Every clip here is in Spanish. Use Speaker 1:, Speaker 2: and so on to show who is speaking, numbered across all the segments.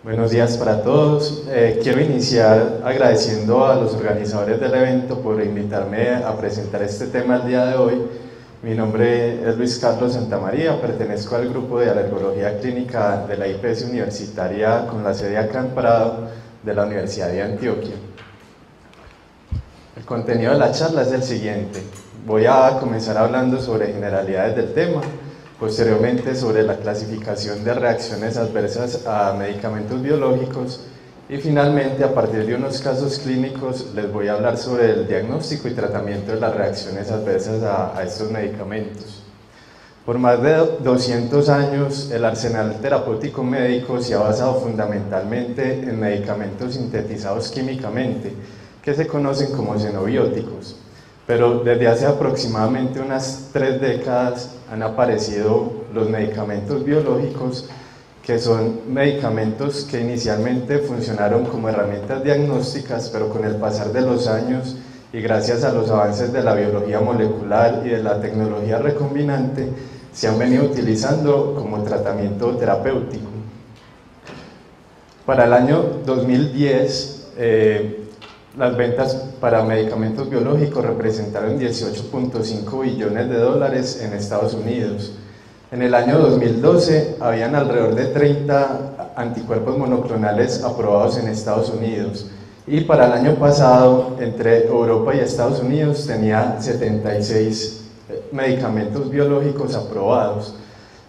Speaker 1: Buenos días para todos. Quiero iniciar agradeciendo a los organizadores del evento por invitarme a presentar este tema el día de hoy. Mi nombre es Luis Carlos Santamaría, pertenezco al grupo de alergología clínica de la IPS universitaria con la sede acá en Prado de la Universidad de Antioquia. El contenido de la charla es el siguiente. Voy a comenzar hablando sobre generalidades del tema, posteriormente sobre la clasificación de reacciones adversas a medicamentos biológicos y finalmente, a partir de unos casos clínicos, les voy a hablar sobre el diagnóstico y tratamiento de las reacciones adversas a estos medicamentos. Por más de 200 años, el arsenal terapéutico médico se ha basado fundamentalmente en medicamentos sintetizados químicamente, que se conocen como xenobióticos. Pero desde hace aproximadamente unas 3 décadas han aparecido los medicamentos biológicos, que son medicamentos que inicialmente funcionaron como herramientas diagnósticas, pero con el pasar de los años y gracias a los avances de la biología molecular y de la tecnología recombinante, se han venido utilizando como tratamiento terapéutico. Para el año 2010, las ventas para medicamentos biológicos representaron 18.5 billones de dólares en Estados Unidos. En el año 2012 habían alrededor de 30 anticuerpos monoclonales aprobados en Estados Unidos y para el año pasado entre Europa y Estados Unidos tenía 76 medicamentos biológicos aprobados.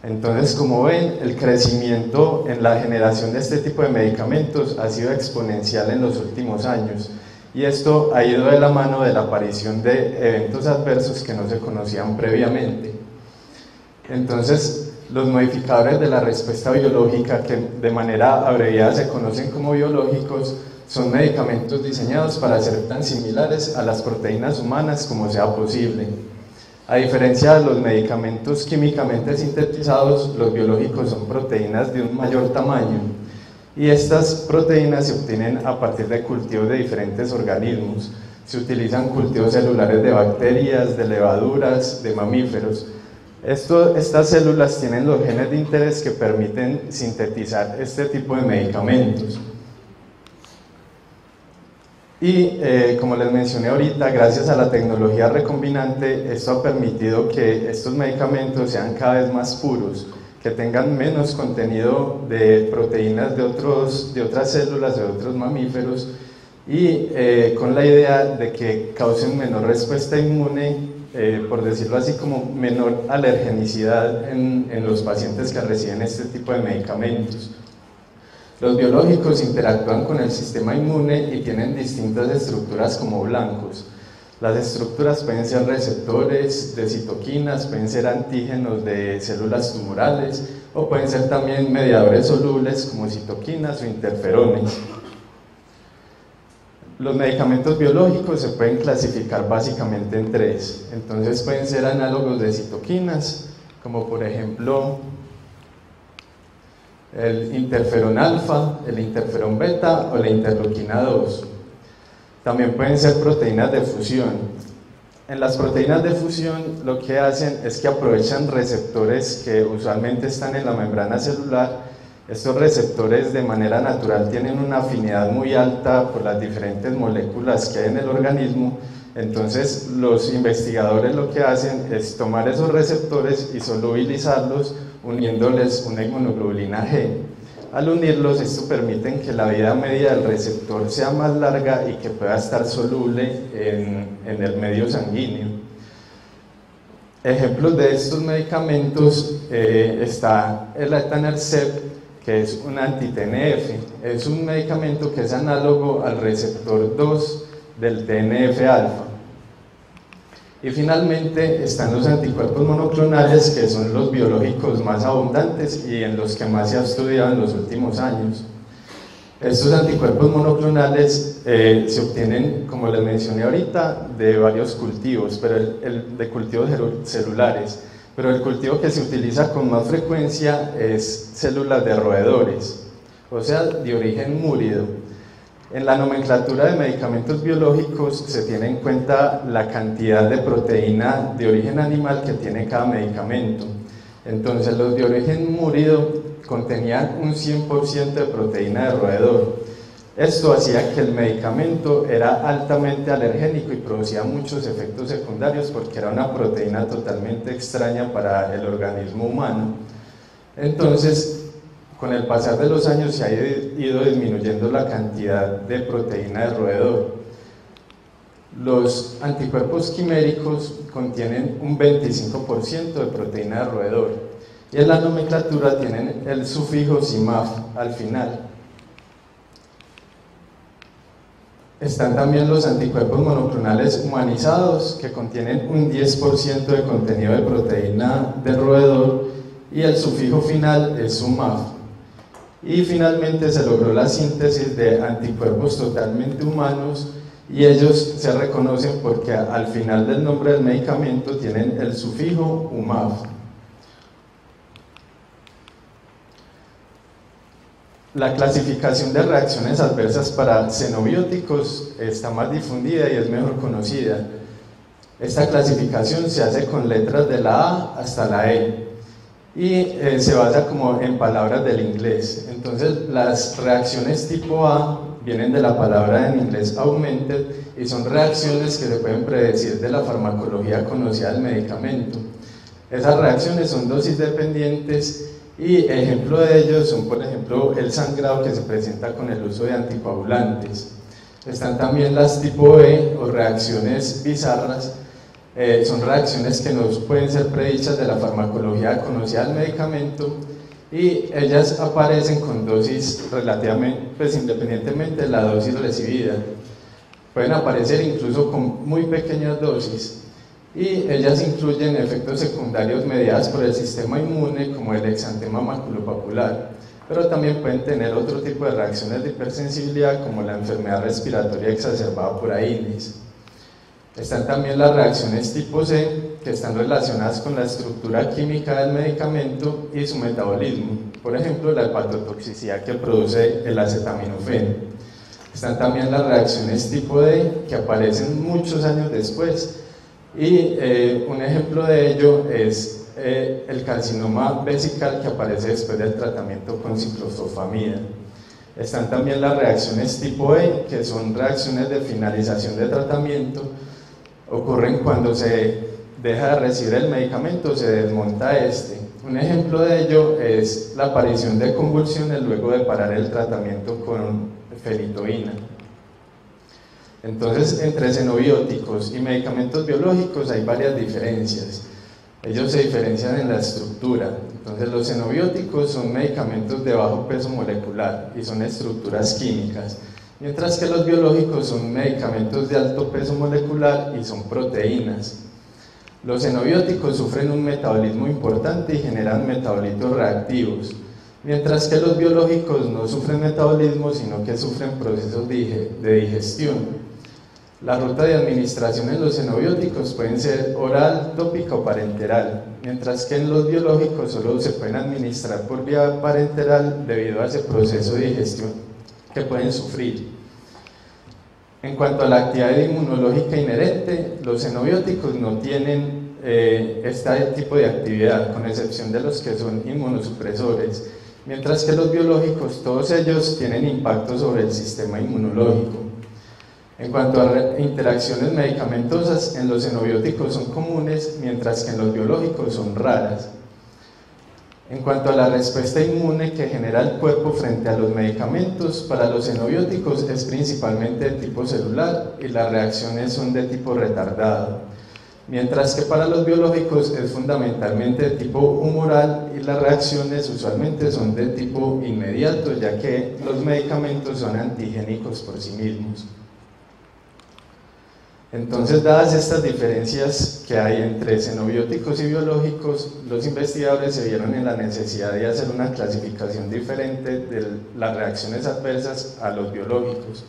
Speaker 1: Entonces, como ven, el crecimiento en la generación de este tipo de medicamentos ha sido exponencial en los últimos años. Y esto ha ido de la mano de la aparición de eventos adversos que no se conocían previamente. Entonces, los modificadores de la respuesta biológica, que de manera abreviada se conocen como biológicos, son medicamentos diseñados para ser tan similares a las proteínas humanas como sea posible. A diferencia de los medicamentos químicamente sintetizados, los biológicos son proteínas de un mayor tamaño. Y estas proteínas se obtienen a partir de cultivos de diferentes organismos. Se utilizan cultivos celulares de bacterias, de levaduras, de mamíferos. Estas células tienen los genes de interés que permiten sintetizar este tipo de medicamentos. Y como les mencioné ahorita, gracias a la tecnología recombinante, esto ha permitido que estos medicamentos sean cada vez más puros, que tengan menos contenido de proteínas de otras células, de otros mamíferos, y con la idea de que causen menor respuesta inmune, por decirlo así, como menor alergenicidad en los pacientes que reciben este tipo de medicamentos. Los biológicos interactúan con el sistema inmune y tienen distintas estructuras como blancos. Las estructuras pueden ser receptores de citoquinas, pueden ser antígenos de células tumorales o pueden ser también mediadores solubles como citoquinas o interferones. Los medicamentos biológicos se pueden clasificar básicamente en 3. Entonces pueden ser análogos de citoquinas, como por ejemplo el interferón alfa, el interferón beta o la interleuquina 2. También pueden ser proteínas de fusión. En las proteínas de fusión lo que hacen es que aprovechan receptores que usualmente están en la membrana celular. Estos receptores de manera natural tienen una afinidad muy alta por las diferentes moléculas que hay en el organismo. Entonces los investigadores lo que hacen es tomar esos receptores y solubilizarlos uniéndoles una inmunoglobulina G. Al unirlos, esto permite que la vida media del receptor sea más larga y que pueda estar soluble en el medio sanguíneo. Ejemplos de estos medicamentos está el etanercept, que es un anti-TNF. Es un medicamento que es análogo al receptor 2 del TNF-alfa. Y finalmente están los anticuerpos monoclonales, que son los biológicos más abundantes y en los que más se ha estudiado en los últimos años. Estos anticuerpos monoclonales se obtienen, como les mencioné ahorita, de varios cultivos, pero de cultivos celulares. Pero el cultivo que se utiliza con más frecuencia es células de roedores, o sea, de origen múrido. En la nomenclatura de medicamentos biológicos se tiene en cuenta la cantidad de proteína de origen animal que tiene cada medicamento. Entonces los de origen múrido contenían un 100% de proteína de roedor. Esto hacía que el medicamento era altamente alergénico y producía muchos efectos secundarios porque era una proteína totalmente extraña para el organismo humano. Entonces, con el pasar de los años se ha ido disminuyendo la cantidad de proteína de roedor. Los anticuerpos quiméricos contienen un 25% de proteína de roedor y en la nomenclatura tienen el sufijo CIMAF al final. Están también los anticuerpos monoclonales humanizados, que contienen un 10% de contenido de proteína de roedor, y el sufijo final es SUMAF. Y finalmente se logró la síntesis de anticuerpos totalmente humanos, y ellos se reconocen porque al final del nombre del medicamento tienen el sufijo UMAF. La clasificación de reacciones adversas para xenobióticos está más difundida y es mejor conocida. Esta clasificación se hace con letras de la A hasta la E y se basa como en palabras del inglés. Entonces las reacciones tipo A vienen de la palabra en inglés augmented y son reacciones que se pueden predecir de la farmacología conocida del medicamento. Esas reacciones son dosis dependientes y ejemplo de ellos son, por ejemplo, el sangrado que se presenta con el uso de anticoagulantes. Están también las tipo B o reacciones bizarras. Son reacciones que no pueden ser predichas de la farmacología conocida del medicamento y ellas aparecen con dosis relativamente, pues independientemente de la dosis recibida. Pueden aparecer incluso con muy pequeñas dosis. Y ellas incluyen efectos secundarios mediados por el sistema inmune como el exantema maculopapular, pero también pueden tener otro tipo de reacciones de hipersensibilidad como la enfermedad respiratoria exacerbada por AINES. Están también las reacciones tipo C, que están relacionadas con la estructura química del medicamento y su metabolismo, por ejemplo la hepatotoxicidad que produce el acetaminofén. Están también las reacciones tipo D, que aparecen muchos años después, y un ejemplo de ello es el carcinoma vesical que aparece después del tratamiento con ciclofosfamida. Están también las reacciones tipo E, que son reacciones de finalización de tratamiento, ocurren cuando se deja de recibir el medicamento, se desmonta este. Un ejemplo de ello es la aparición de convulsiones luego de parar el tratamiento con fenitoína. Entonces, entre xenobióticos y medicamentos biológicos hay varias diferencias. Ellos se diferencian en la estructura. Entonces, los xenobióticos son medicamentos de bajo peso molecular y son estructuras químicas, mientras que los biológicos son medicamentos de alto peso molecular y son proteínas. Los xenobióticos sufren un metabolismo importante y generan metabolitos reactivos, mientras que los biológicos no sufren metabolismo, sino que sufren procesos de digestión. La ruta de administración en los xenobióticos pueden ser oral, tópica o parenteral, mientras que en los biológicos solo se pueden administrar por vía parenteral debido a ese proceso de digestión que pueden sufrir. En cuanto a la actividad inmunológica inherente, los xenobióticos no tienen este tipo de actividad, con excepción de los que son inmunosupresores, mientras que los biológicos, todos ellos tienen impacto sobre el sistema inmunológico. En cuanto a interacciones medicamentosas, en los xenobióticos son comunes, mientras que en los biológicos son raras. En cuanto a la respuesta inmune que genera el cuerpo frente a los medicamentos, para los xenobióticos es principalmente de tipo celular y las reacciones son de tipo retardado, mientras que para los biológicos es fundamentalmente de tipo humoral y las reacciones usualmente son de tipo inmediato, ya que los medicamentos son antigénicos por sí mismos. Entonces, dadas estas diferencias que hay entre xenobióticos y biológicos, los investigadores se vieron en la necesidad de hacer una clasificación diferente de las reacciones adversas a los biológicos.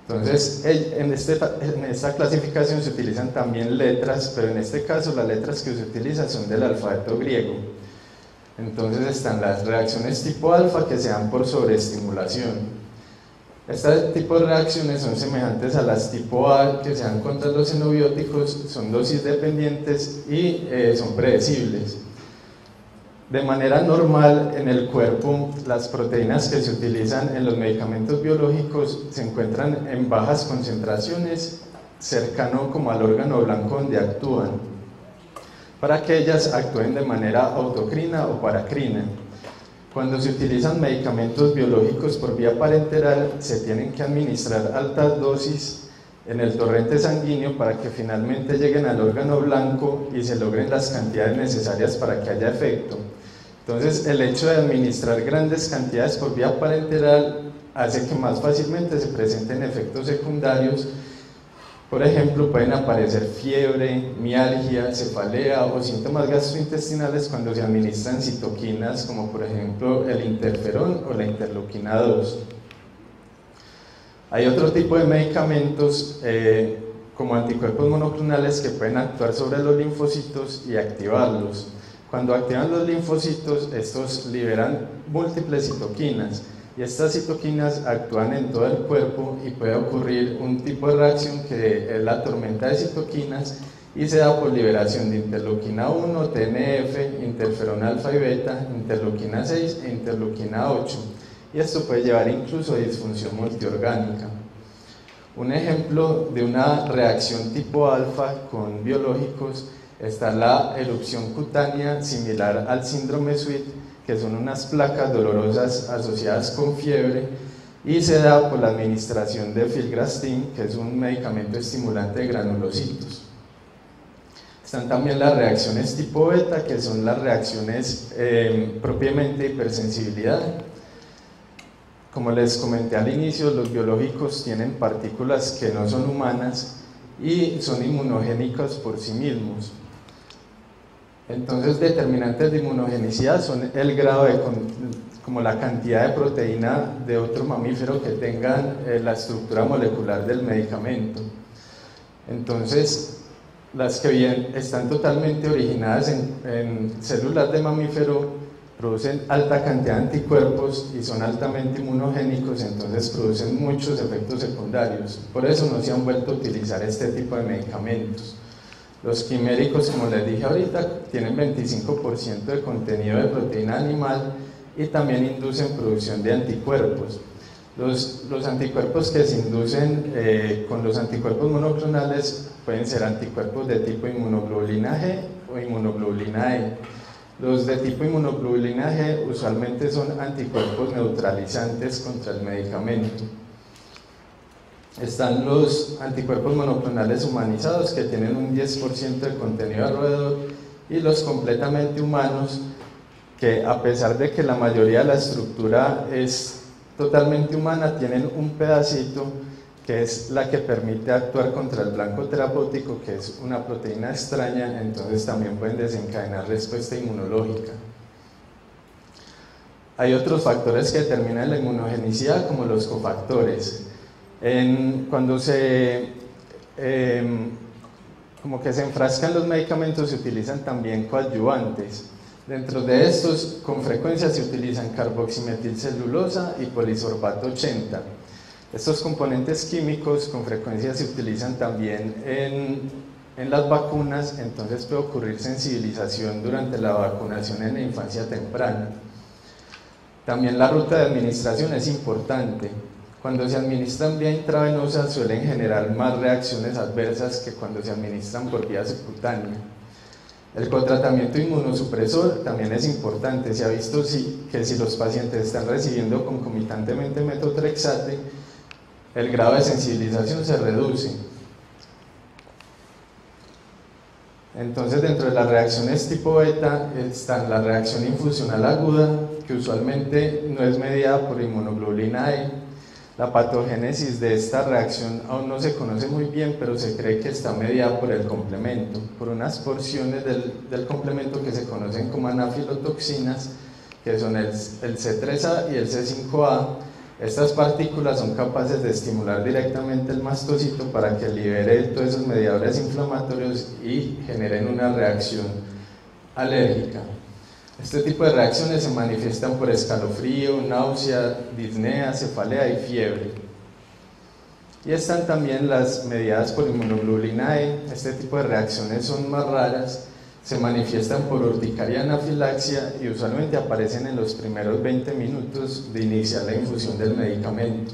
Speaker 1: Entonces, en esta clasificación se utilizan también letras, pero en este caso las letras que se utilizan son del alfabeto griego. Entonces están las reacciones tipo alfa que se dan por sobreestimulación. Este tipo de reacciones son semejantes a las tipo A que se dan contra los xenobióticos, son dosis dependientes y son predecibles. De manera normal, en el cuerpo, las proteínas que se utilizan en los medicamentos biológicos se encuentran en bajas concentraciones, cercano como al órgano blanco donde actúan, para que ellas actúen de manera autocrina o paracrina. Cuando se utilizan medicamentos biológicos por vía parenteral, se tienen que administrar altas dosis en el torrente sanguíneo para que finalmente lleguen al órgano blanco y se logren las cantidades necesarias para que haya efecto. Entonces, el hecho de administrar grandes cantidades por vía parenteral hace que más fácilmente se presenten efectos secundarios. Por ejemplo, pueden aparecer fiebre, mialgia, cefalea o síntomas gastrointestinales cuando se administran citoquinas, como por ejemplo el interferón o la interleuquina 2. Hay otro tipo de medicamentos como anticuerpos monoclonales que pueden actuar sobre los linfocitos y activarlos. Cuando activan los linfocitos, estos liberan múltiples citoquinas y estas citoquinas actúan en todo el cuerpo y puede ocurrir un tipo de reacción que es la tormenta de citoquinas y se da por liberación de interleuquina 1, TNF, interferón alfa y beta, interleuquina 6 e interleuquina 8, y esto puede llevar incluso a disfunción multiorgánica. Un ejemplo de una reacción tipo alfa con biológicos está la erupción cutánea similar al síndrome SWIT, que son unas placas dolorosas asociadas con fiebre, y se da por la administración de filgrastim, que es un medicamento estimulante de granulocitos. Están también las reacciones tipo beta, que son las reacciones propiamente de hipersensibilidad. Como les comenté al inicio, los biológicos tienen partículas que no son humanas y son inmunogénicos por sí mismos. Entonces, determinantes de inmunogenicidad son el grado de, como la cantidad de proteína de otro mamífero que tengan la estructura molecular del medicamento. Entonces, las que bien están totalmente originadas en células de mamífero producen alta cantidad de anticuerpos y son altamente inmunogénicos, entonces producen muchos efectos secundarios. Por eso no se han vuelto a utilizar este tipo de medicamentos. Los quiméricos, como les dije ahorita, tienen 25% de contenido de proteína animal y también inducen producción de anticuerpos. Los anticuerpos que se inducen con los anticuerpos monoclonales pueden ser anticuerpos de tipo inmunoglobulina G o inmunoglobulina E. Los de tipo inmunoglobulina G usualmente son anticuerpos neutralizantes contra el medicamento. Están los anticuerpos monoclonales humanizados, que tienen un 10% de contenido alrededor, y los completamente humanos, que a pesar de que la mayoría de la estructura es totalmente humana, tienen un pedacito que es la que permite actuar contra el blanco terapéutico, que es una proteína extraña, entonces también pueden desencadenar respuesta inmunológica. Hay otros factores que determinan la inmunogenicidad, como los cofactores. Cuando como que se enfrascan los medicamentos, se utilizan también coadyuvantes. Dentro de estos, con frecuencia se utilizan carboximetilcelulosa y polisorbato 80. Estos componentes químicos con frecuencia se utilizan también en las vacunas, entonces puede ocurrir sensibilización durante la vacunación en la infancia temprana. También la ruta de administración es importante. Cuando se administran vía intravenosa suelen generar más reacciones adversas que cuando se administran por vía subcutánea. El cotratamiento inmunosupresor también es importante. Se ha visto que si los pacientes están recibiendo concomitantemente metotrexate, el grado de sensibilización se reduce. Entonces, dentro de las reacciones tipo beta está la reacción infusional aguda, que usualmente no es mediada por inmunoglobulina E. La patogénesis de esta reacción aún no se conoce muy bien, pero se cree que está mediada por el complemento, por unas porciones del complemento que se conocen como anafilotoxinas, que son el C3A y el C5A. Estas partículas son capaces de estimular directamente el mastocito para que libere todos esos mediadores inflamatorios y generen una reacción alérgica. Este tipo de reacciones se manifiestan por escalofrío, náusea, disnea, cefalea y fiebre. Y están también las mediadas por inmunoglobulina E. Este tipo de reacciones son más raras se manifiestan por urticaria y anafilaxia y usualmente aparecen en los primeros 20 minutos de iniciar la infusión del medicamento.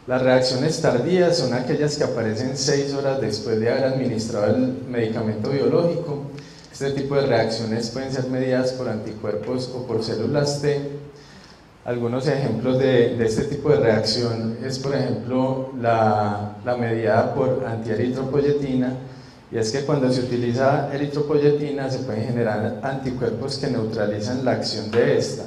Speaker 1: Las reacciones tardías son aquellas que aparecen 6 horas después de haber administrado el medicamento biológico. Este tipo de reacciones pueden ser mediadas por anticuerpos o por células T. Algunos ejemplos de este tipo de reacción es, por ejemplo, la mediada por antieritropoyetina, y es que cuando se utiliza eritropoyetina se pueden generar anticuerpos que neutralizan la acción de esta.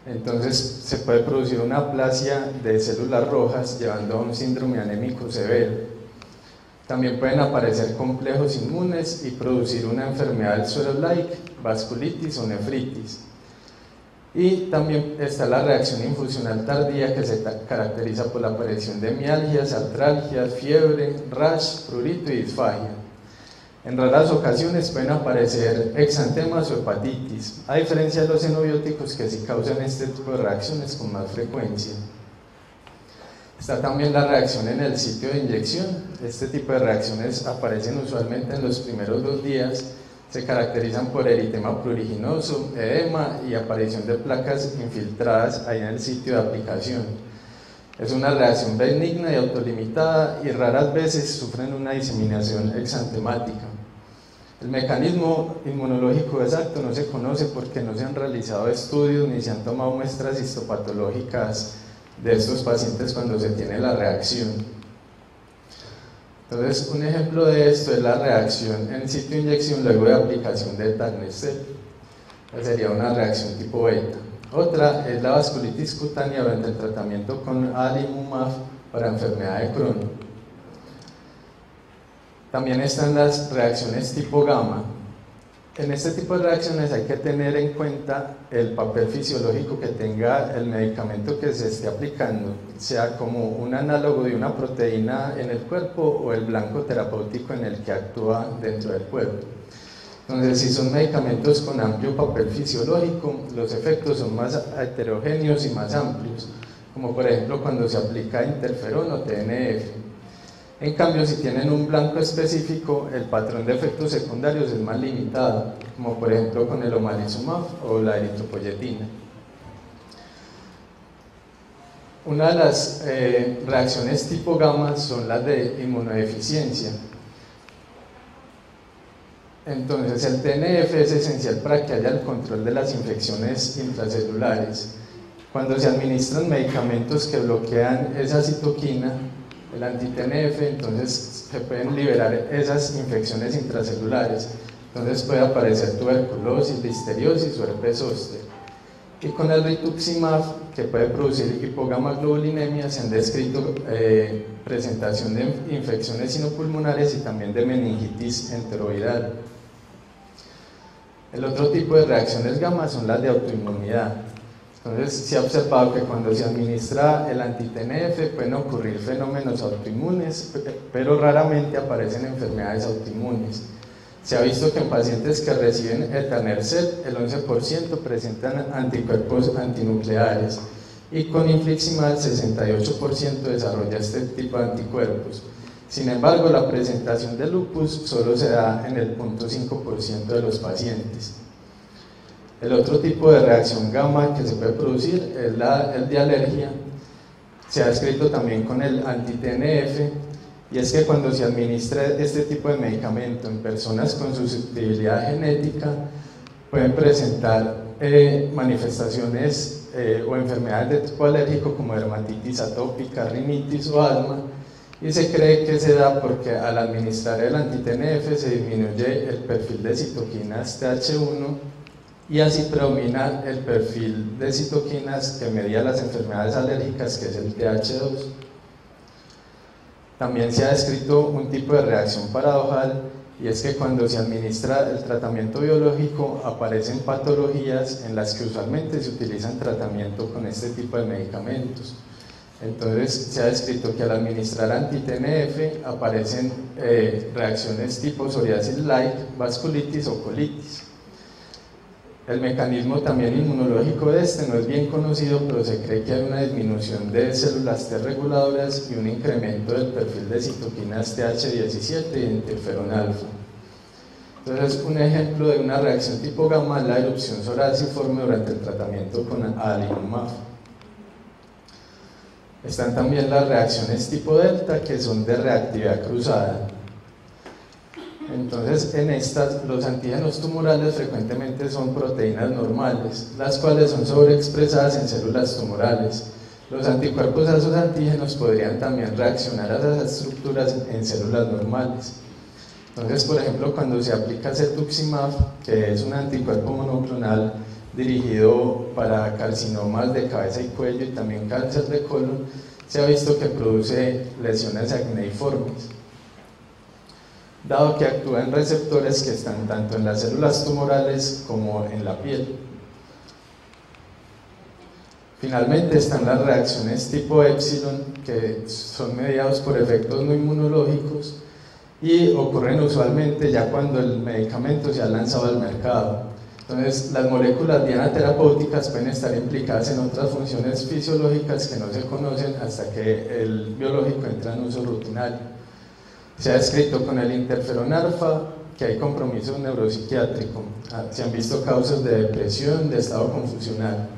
Speaker 1: Entonces se puede producir una aplasia de células rojas llevando a un síndrome anémico severo. También pueden aparecer complejos inmunes y producir una enfermedad del suero like, vasculitis o nefritis. Y también está la reacción infusional tardía, que se caracteriza por la aparición de mialgias, artralgias, fiebre, rash, prurito y disfagia. En raras ocasiones pueden aparecer exantemas o hepatitis, a diferencia de los xenobióticos que sí causan este tipo de reacciones con más frecuencia. Está también la reacción en el sitio de inyección. Este tipo de reacciones aparecen usualmente en los primeros 2 días, se caracterizan por eritema pruriginoso, edema y aparición de placas infiltradas ahí en el sitio de aplicación. Es una reacción benigna y autolimitada y raras veces sufren una diseminación exantemática. El mecanismo inmunológico exacto no se conoce porque no se han realizado estudios ni se han tomado muestras histopatológicas de estos pacientes cuando se tiene la reacción. Entonces, un ejemplo de esto es la reacción en sitio de inyección luego de aplicación de etanercept. Sería una reacción tipo beta. Otra es la vasculitis cutánea durante el tratamiento con adalimumab para enfermedad de Crohn. También están las reacciones tipo gamma. En este tipo de reacciones hay que tener en cuenta el papel fisiológico que tenga el medicamento que se esté aplicando, sea como un análogo de una proteína en el cuerpo o el blanco terapéutico en el que actúa dentro del cuerpo. Entonces, si son medicamentos con amplio papel fisiológico, los efectos son más heterogéneos y más amplios, como por ejemplo cuando se aplica interferón o TNF. En cambio, si tienen un blanco específico, el patrón de efectos secundarios es más limitado, como por ejemplo con el omalizumab o la eritropoyetina. Una de las reacciones tipo gamma son las de inmunodeficiencia. Entonces, el TNF es esencial para que haya el control de las infecciones intracelulares. Cuando se administran medicamentos que bloquean esa citoquina, el anti-TNF, entonces se pueden liberar esas infecciones intracelulares. Entonces puede aparecer tuberculosis, listeriosis o herpes zóster. Y con el rituximab, que puede producir hipogamaglobulinemia, se han descrito presentación de infecciones sinopulmonares y también de meningitis enteroviral. El otro tipo de reacciones gamma son las de autoinmunidad. Entonces se ha observado que cuando se administra el anti-TNF pueden ocurrir fenómenos autoinmunes, pero raramente aparecen enfermedades autoinmunes. Se ha visto que en pacientes que reciben etanercept, el 11% presentan anticuerpos antinucleares y con infliximab el 68% desarrolla este tipo de anticuerpos. Sin embargo, la presentación de lupus solo se da en el 0.5% de los pacientes. El otro tipo de reacción gamma que se puede producir es el de alergia. Se ha descrito también con el anti-TNF, y es que cuando se administra este tipo de medicamento en personas con susceptibilidad genética, pueden presentar manifestaciones o enfermedades de tipo alérgico como dermatitis atópica, rinitis o asma, y se cree que se da porque al administrar el anti-TNF se disminuye el perfil de citoquinas TH1 y así predomina el perfil de citoquinas que media las enfermedades alérgicas, que es el TH2. También se ha descrito un tipo de reacción paradojal, y es que cuando se administra el tratamiento biológico aparecen patologías en las que usualmente se utilizan tratamiento con este tipo de medicamentos. Entonces se ha descrito que al administrar anti-TNF aparecen reacciones tipo psoriasis-like, vasculitis o colitis. El mecanismo también inmunológico de este no es bien conocido, pero se cree que hay una disminución de células T reguladoras y un incremento del perfil de citoquinas TH17 y interferón alfa. Entonces, un ejemplo de una reacción tipo gamma es la erupción psoriasiforme durante el tratamiento con adalimumab. Están también las reacciones tipo delta, que son de reactividad cruzada. Entonces, en estas, los antígenos tumorales frecuentemente son proteínas normales, las cuales son sobreexpresadas en células tumorales. Los anticuerpos a esos antígenos podrían también reaccionar a esas estructuras en células normales. Entonces, por ejemplo, cuando se aplica cetuximab, que es un anticuerpo monoclonal dirigido para carcinomas de cabeza y cuello y también cáncer de colon, se ha visto que produce lesiones acneiformes, dado que actúa en receptores que están tanto en las células tumorales como en la piel. Finalmente están las reacciones tipo épsilon, que son mediados por efectos no inmunológicos y ocurren usualmente ya cuando el medicamento se ha lanzado al mercado. Entonces, las moléculas diana terapéuticas pueden estar implicadas en otras funciones fisiológicas que no se conocen hasta que el biológico entra en uso rutinario. Se ha descrito con el interferón alfa que hay compromiso neuropsiquiátrico, se han visto causas de depresión, de estado confusional.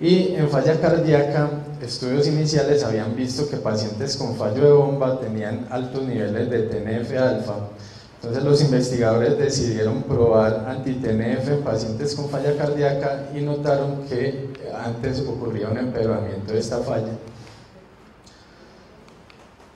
Speaker 1: Y en falla cardíaca, estudios iniciales habían visto que pacientes con fallo de bomba tenían altos niveles de TNF-alfa. Entonces los investigadores decidieron probar anti-TNF en pacientes con falla cardíaca y notaron que antes ocurría un empeoramiento de esta falla.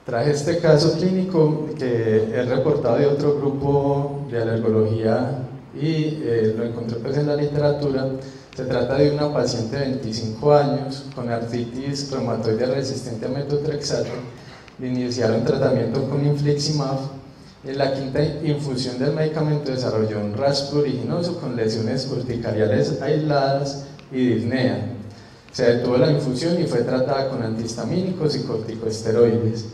Speaker 1: Traje este caso clínico que he reportado de otro grupo de alergología y lo encontré pues en la literatura. Se trata de una paciente de 25 años con artritis reumatoide resistente a metotrexato. Le iniciaron tratamiento con infliximab. En la quinta infusión del medicamento desarrolló un rash pruriginoso con lesiones urticariales aisladas y disnea. Se detuvo la infusión y fue tratada con antihistamínicos y corticosteroides.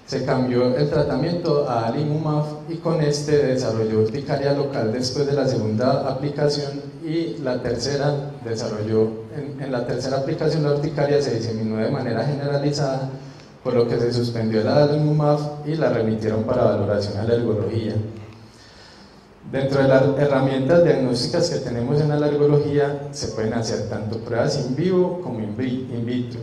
Speaker 1: Se cambió el tratamiento a adalimumab y con este desarrolló urticaria local después de la segunda aplicación y la tercera en la tercera aplicación la urticaria se diseminó de manera generalizada, por lo que se suspendió el adalimumab y la remitieron para valoración a alergología. Dentro de las herramientas diagnósticas que tenemos en alergología se pueden hacer tanto pruebas in vivo como in vitro.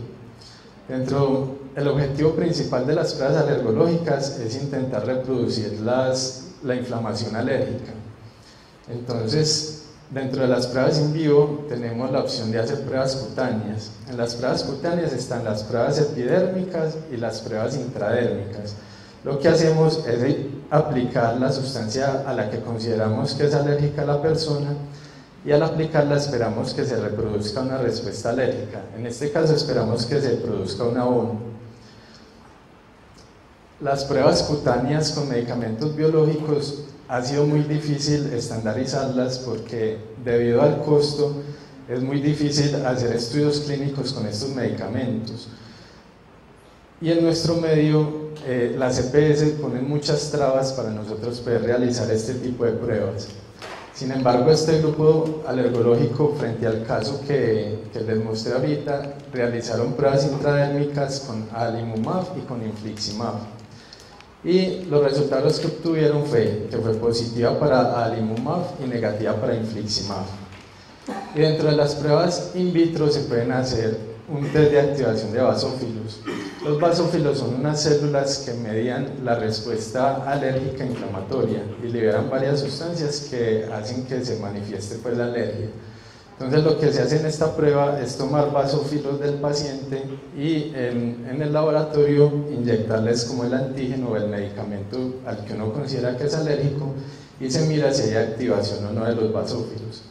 Speaker 1: El objetivo principal de las pruebas alergológicas es intentar reproducir la inflamación alérgica. Entonces, dentro de las pruebas in vivo tenemos la opción de hacer pruebas cutáneas. En las pruebas cutáneas están las pruebas epidérmicas y las pruebas intradérmicas. Lo que hacemos es aplicar la sustancia a la que consideramos que es alérgica la persona y al aplicarla esperamos que se reproduzca una respuesta alérgica. En este caso esperamos que se produzca un abono. Las pruebas cutáneas con medicamentos biológicos ha sido muy difícil estandarizarlas porque debido al costo es muy difícil hacer estudios clínicos con estos medicamentos. Y en nuestro medio las EPS ponen muchas trabas para nosotros poder realizar este tipo de pruebas. Sin embargo, este grupo alergológico, frente al caso que les mostré ahorita, realizaron pruebas intradérmicas con adalimumab y con infliximab. Y los resultados que obtuvieron fue que fue positiva para adalimumab y negativa para infliximab. Y dentro de las pruebas in vitro se pueden hacer un test de activación de basófilos. Los basófilos son unas células que median la respuesta alérgica inflamatoria y liberan varias sustancias que hacen que se manifieste pues la alergia. Entonces lo que se hace en esta prueba es tomar basófilos del paciente y en el laboratorio inyectarles como el antígeno o el medicamento al que uno considera que es alérgico y se mira si hay activación o no de los basófilos.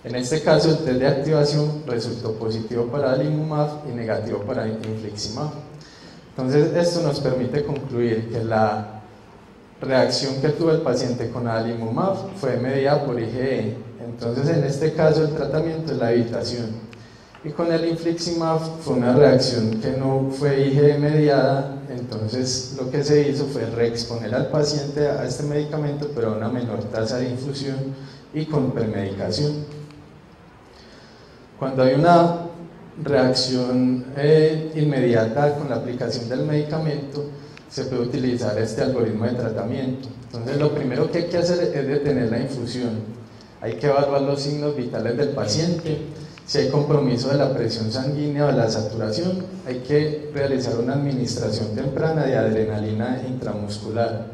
Speaker 1: En este caso el test de activación resultó positivo para adalimumab y negativo para infliximab. Entonces esto nos permite concluir que la reacción que tuvo el paciente con adalimumab fue medida por IgE. Entonces en este caso el tratamiento es la evitación. Y con el infliximab fue una reacción que no fue IgE mediada, entonces lo que se hizo fue reexponer al paciente a este medicamento pero a una menor tasa de infusión y con premedicación. Cuando hay una reacción inmediata con la aplicación del medicamento, se puede utilizar este algoritmo de tratamiento. Entonces lo primero que hay que hacer es detener la infusión. Hay que evaluar los signos vitales del paciente. Si hay compromiso de la presión sanguínea o de la saturación, hay que realizar una administración temprana de adrenalina intramuscular.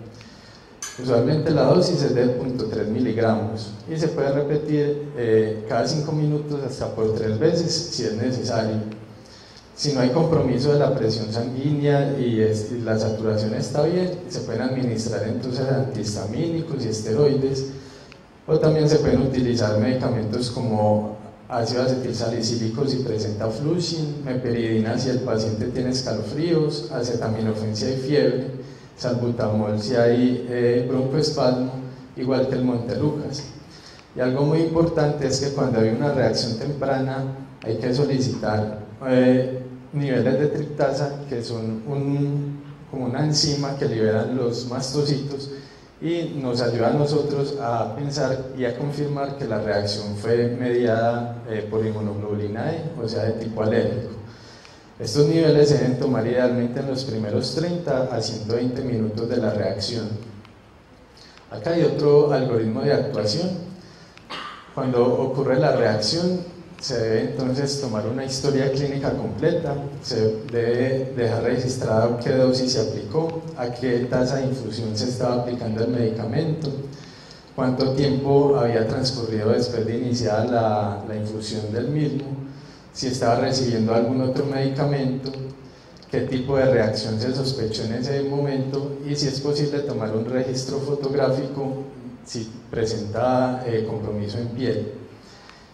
Speaker 1: Usualmente la dosis es de 0.3 miligramos y se puede repetir cada 5 minutos hasta por 3 veces si es necesario. Si no hay compromiso de la presión sanguínea y la saturación está bien, se pueden administrar entonces antihistamínicos y esteroides, o también se pueden utilizar medicamentos como ácido acetilsalicílico si presenta flushing, meperidina si el paciente tiene escalofríos, acetaminofén si hay fiebre, salbutamol si hay broncoespasmo, igual que el Montelukast. Y algo muy importante es que cuando hay una reacción temprana hay que solicitar niveles de triptasa, que son como una enzima que liberan los mastocitos y nos ayuda a nosotros a pensar y a confirmar que la reacción fue mediada por inmunoglobulina E, o sea de tipo alérgico. Estos niveles se deben tomar idealmente en los primeros 30 a 120 minutos de la reacción. Acá hay otro algoritmo de actuación. Cuando ocurre la reacción, se debe entonces tomar una historia clínica completa, se debe dejar registrado qué dosis se aplicó, a qué tasa de infusión se estaba aplicando el medicamento, cuánto tiempo había transcurrido después de iniciar la infusión del mismo, si estaba recibiendo algún otro medicamento, qué tipo de reacción se sospechó en ese momento y si es posible tomar un registro fotográfico si presenta compromiso en piel.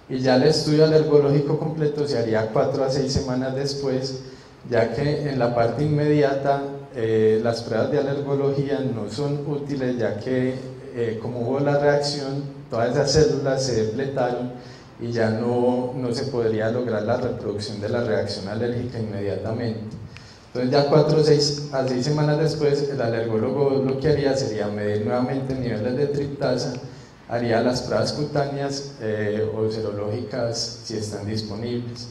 Speaker 1: Y ya el estudio alergológico completo se haría 4 a 6 semanas después, ya que en la parte inmediata las pruebas de alergología no son útiles, ya que como hubo la reacción, todas esas células se depletaron y ya no se podría lograr la reproducción de la reacción alérgica inmediatamente. Entonces ya 4 a 6 semanas después, el alergólogo lo que haría sería medir nuevamente niveles de triptasa, haría las pruebas cutáneas o serológicas si están disponibles.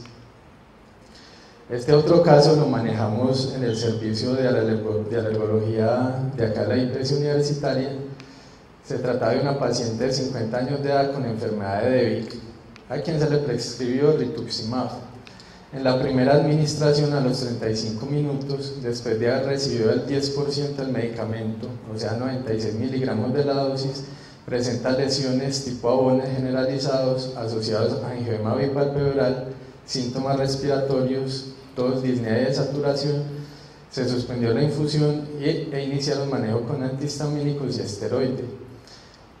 Speaker 1: Este otro caso lo manejamos en el servicio de alergología de acá de la IPS universitaria. Se trataba de una paciente de 50 años de edad con enfermedad de Devic, a quien se le prescribió rituximab. En la primera administración, a los 35 minutos, después de haber recibido el 10% del medicamento, o sea 96 miligramos de la dosis, presenta lesiones tipo abones generalizados asociados a angioma bipalpebral, síntomas respiratorios, tos, disnea y desaturación. Se suspendió la infusión e iniciaron manejo con antihistamínicos y esteroide,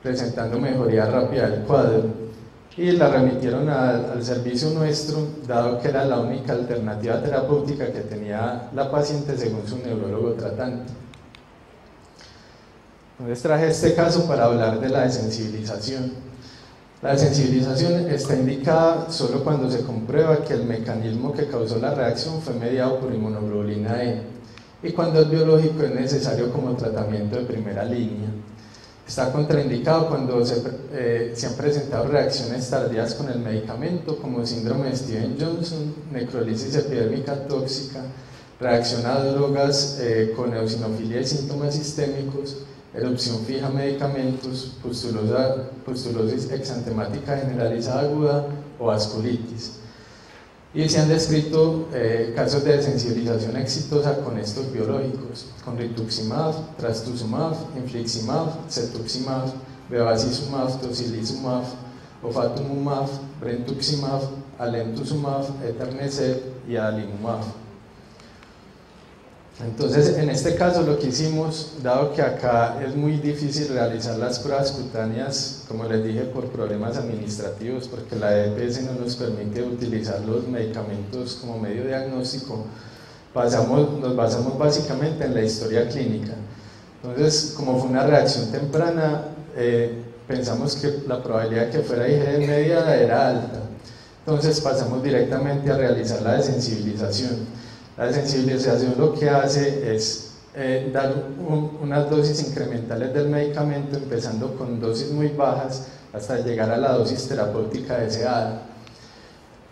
Speaker 1: presentando mejoría rápida del cuadro. Y la remitieron al servicio nuestro, dado que era la única alternativa terapéutica que tenía la paciente según su neurólogo tratante. Entonces traje este caso para hablar de la desensibilización. La desensibilización está indicada solo cuando se comprueba que el mecanismo que causó la reacción fue mediado por inmunoglobulina E y cuando es biológico es necesario como tratamiento de primera línea. Está contraindicado cuando se han presentado reacciones tardías con el medicamento, como síndrome de Stevens-Johnson, necrolisis epidérmica tóxica, reacción a drogas con eosinofilia y síntomas sistémicos, erupción fija a medicamentos, pustulosis exantemática generalizada aguda o vasculitis. Y se han descrito casos de desensibilización exitosa con estos biológicos, con rituximab, trastuzumab, infliximab, cetuximab, bevacizumab, tocilizumab, ofatumumab, brentuximab, alemtuzumab, eternecet y adalimumab. Entonces, en este caso lo que hicimos, dado que acá es muy difícil realizar las pruebas cutáneas, como les dije, por problemas administrativos, porque la EPS no nos permite utilizar los medicamentos como medio diagnóstico, nos basamos básicamente en la historia clínica. Entonces, como fue una reacción temprana, pensamos que la probabilidad de que fuera IgD media era alta. Entonces pasamos directamente a realizar la desensibilización. La desensibilización lo que hace es dar unas dosis incrementales del medicamento, empezando con dosis muy bajas hasta llegar a la dosis terapéutica deseada.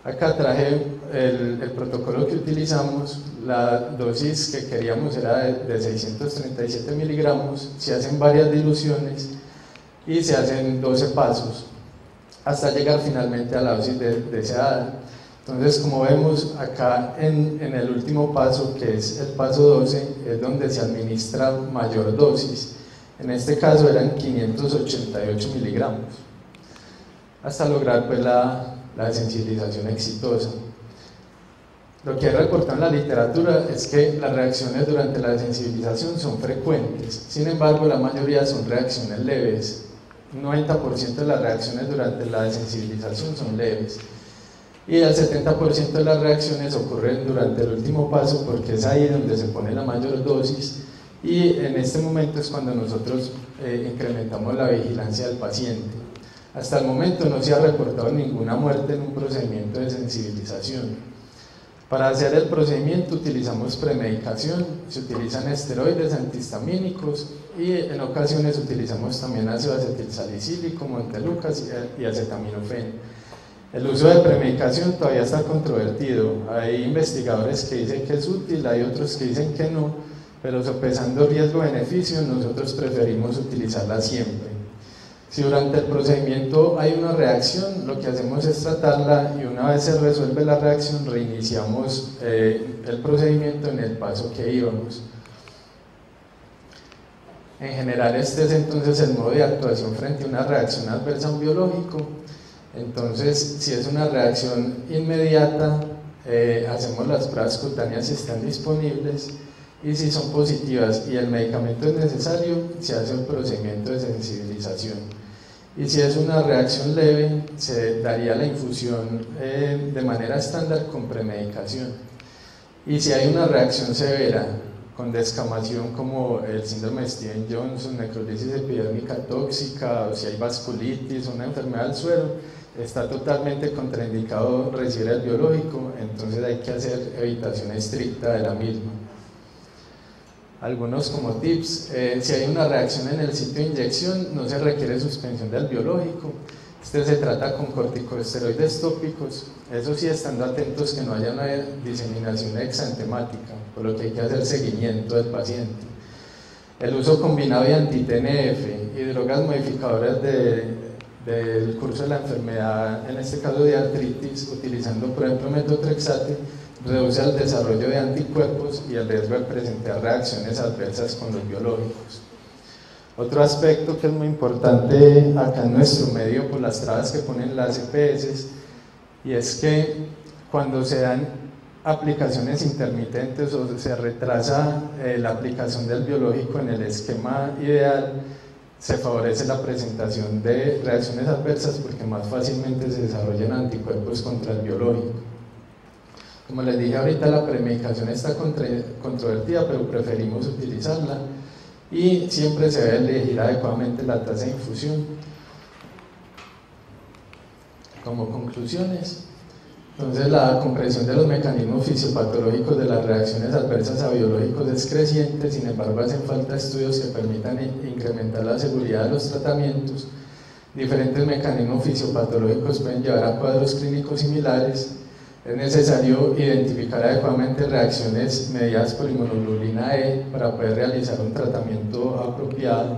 Speaker 1: Acá traje el protocolo que utilizamos. La dosis que queríamos era de 637 miligramos, se hacen varias diluciones y se hacen 12 pasos hasta llegar finalmente a la dosis deseada. Entonces, como vemos acá en el último paso, que es el paso 12, es donde se administra mayor dosis. En este caso eran 588 miligramos, hasta lograr pues la sensibilización exitosa. Lo que hay reportado en la literatura es que las reacciones durante la sensibilización son frecuentes, sin embargo la mayoría son reacciones leves. Un 90% de las reacciones durante la sensibilización son leves y el 70% de las reacciones ocurren durante el último paso, porque es ahí donde se pone la mayor dosis, y en este momento es cuando nosotros incrementamos la vigilancia del paciente. Hasta el momento no se ha reportado ninguna muerte en un procedimiento de sensibilización. Para hacer el procedimiento utilizamos premedicación, se utilizan esteroides antihistamínicos y en ocasiones utilizamos también ácido acetilsalicílico, montelukast y acetaminofén. El uso de premedicación todavía está controvertido. Hay investigadores que dicen que es útil, hay otros que dicen que no, pero sopesando riesgo-beneficio nosotros preferimos utilizarla siempre. Si durante el procedimiento hay una reacción, lo que hacemos es tratarla y una vez se resuelve la reacción reiniciamos el procedimiento en el paso que íbamos. En general este es entonces el modo de actuación frente a una reacción adversa a un biológico. Entonces, si es una reacción inmediata, hacemos las pruebas cutáneas si están disponibles, y si son positivas y el medicamento es necesario, se hace un procedimiento de sensibilización. Y si es una reacción leve, se daría la infusión de manera estándar con premedicación. Y si hay una reacción severa, con descamación como el síndrome de Stevens-Johnson, necrosis epidérmica tóxica, o si hay vasculitis o una enfermedad del suero, está totalmente contraindicado recibir el biológico, entonces hay que hacer evitación estricta de la misma. Algunos como tips: si hay una reacción en el sitio de inyección, no se requiere suspensión del biológico. Este se trata con corticosteroides tópicos, eso sí, estando atentos que no haya una diseminación exantemática, por lo que hay que hacer seguimiento del paciente. El uso combinado de anti-TNF y drogas modificadoras del curso de la enfermedad, en este caso de artritis, utilizando por ejemplo metotrexate, reduce el desarrollo de anticuerpos y el riesgo de presentar reacciones adversas con los biológicos. Otro aspecto que es muy importante acá en nuestro medio por las trabas que ponen las EPS, y es que cuando se dan aplicaciones intermitentes o se retrasa la aplicación del biológico en el esquema ideal, se favorece la presentación de reacciones adversas porque más fácilmente se desarrollan anticuerpos contra el biológico. Como les dije ahorita, la premedicación está controvertida, pero preferimos utilizarla y siempre se debe elegir adecuadamente la tasa de infusión. Como conclusiones, entonces la comprensión de los mecanismos fisiopatológicos de las reacciones adversas a biológicos es creciente, sin embargo hacen falta estudios que permitan incrementar la seguridad de los tratamientos. Diferentes mecanismos fisiopatológicos pueden llevar a cuadros clínicos similares. Es necesario identificar adecuadamente reacciones mediadas por inmunoglobulina E para poder realizar un tratamiento apropiado,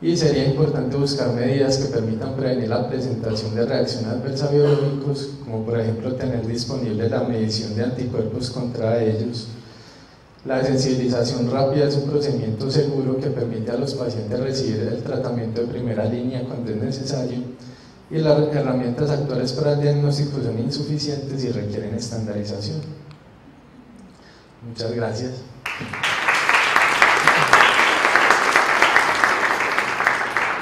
Speaker 1: y sería importante buscar medidas que permitan prevenir la presentación de reacciones adversas a biológicos, como por ejemplo tener disponible la medición de anticuerpos contra ellos. La sensibilización rápida es un procedimiento seguro que permite a los pacientes recibir el tratamiento de primera línea cuando es necesario, y las herramientas actuales para el diagnóstico son insuficientes y requieren estandarización. Muchas gracias.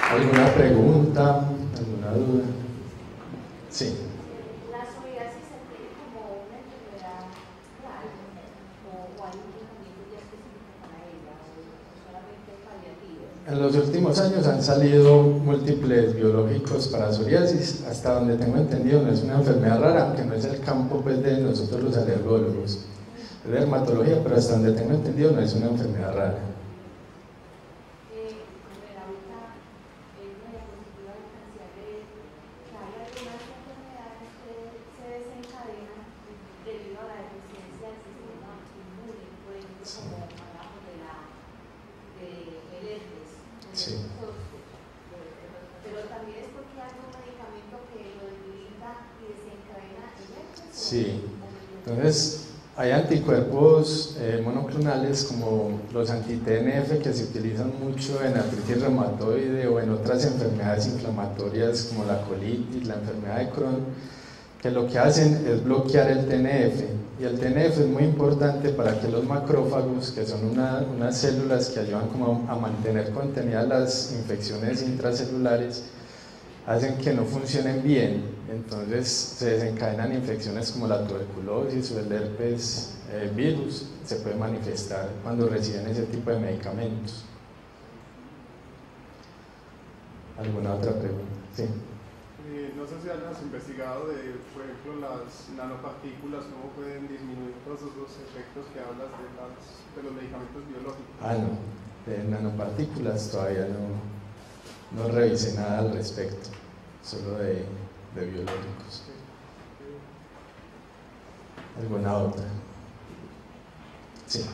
Speaker 1: ¿Alguna pregunta? ¿Alguna duda? Sí.
Speaker 2: ¿La psoriasis se tiene como una enfermedad real o hay un tratamiento ya específico para ella o solamente paliativo?
Speaker 1: En los últimos años han salido múltiples biológicos para psoriasis. Hasta donde tengo entendido no es una enfermedad rara, aunque no es el campo pues, de nosotros los alergólogos. Es de dermatología, pero hasta donde tengo entendido no es una enfermedad rara.
Speaker 2: Ahorita, una diapositiva alcancé a leer que hay algunas enfermedades que se
Speaker 1: Sí, entonces hay anticuerpos monoclonales como los anti-TNF que se utilizan mucho en artritis reumatoide o en otras enfermedades inflamatorias como la colitis, la enfermedad de Crohn, que lo que hacen es bloquear el TNF, y el TNF es muy importante para que los macrófagos, que son unas células que ayudan como a mantener contenidas las infecciones intracelulares, hacen que no funcionen bien, entonces se desencadenan infecciones como la tuberculosis o el herpes virus, se puede manifestar cuando reciben ese tipo de medicamentos. ¿Alguna otra pregunta? Sí.
Speaker 3: No sé si hayas investigado de, por ejemplo, las nanopartículas, cómo pueden disminuir todos esos efectos que hablas de los medicamentos biológicos.
Speaker 1: No, de nanopartículas todavía no revisé nada al respecto, solo de biológicos. ¿Alguna otra? Sí.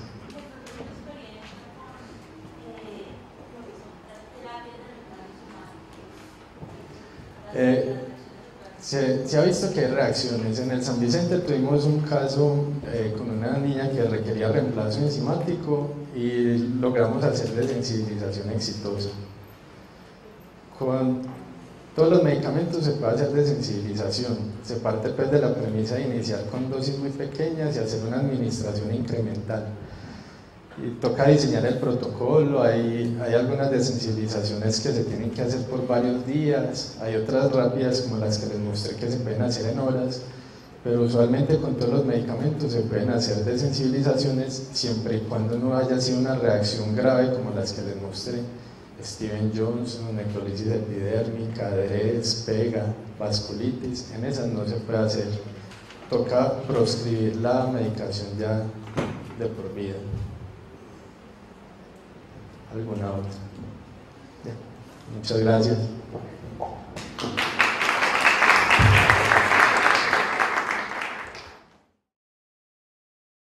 Speaker 1: Se ha visto que hay reacciones. En el San Vicente tuvimos un caso con una niña que requería reemplazo enzimático y logramos hacer desensibilización exitosa. Con todos los medicamentos se puede hacer desensibilización. Se parte pues de la premisa de iniciar con dosis muy pequeñas y hacer una administración incremental. Y toca diseñar el protocolo, hay algunas desensibilizaciones que se tienen que hacer por varios días, hay otras rápidas como las que les mostré que se pueden hacer en horas, pero usualmente con todos los medicamentos se pueden hacer desensibilizaciones siempre y cuando no haya sido una reacción grave como las que les mostré: Steven Johnson, necrosis epidérmica, DRES, pega, vasculitis. En esas no se puede hacer, toca proscribir la medicación ya de por vida. ¿Alguna otra? Muchas gracias.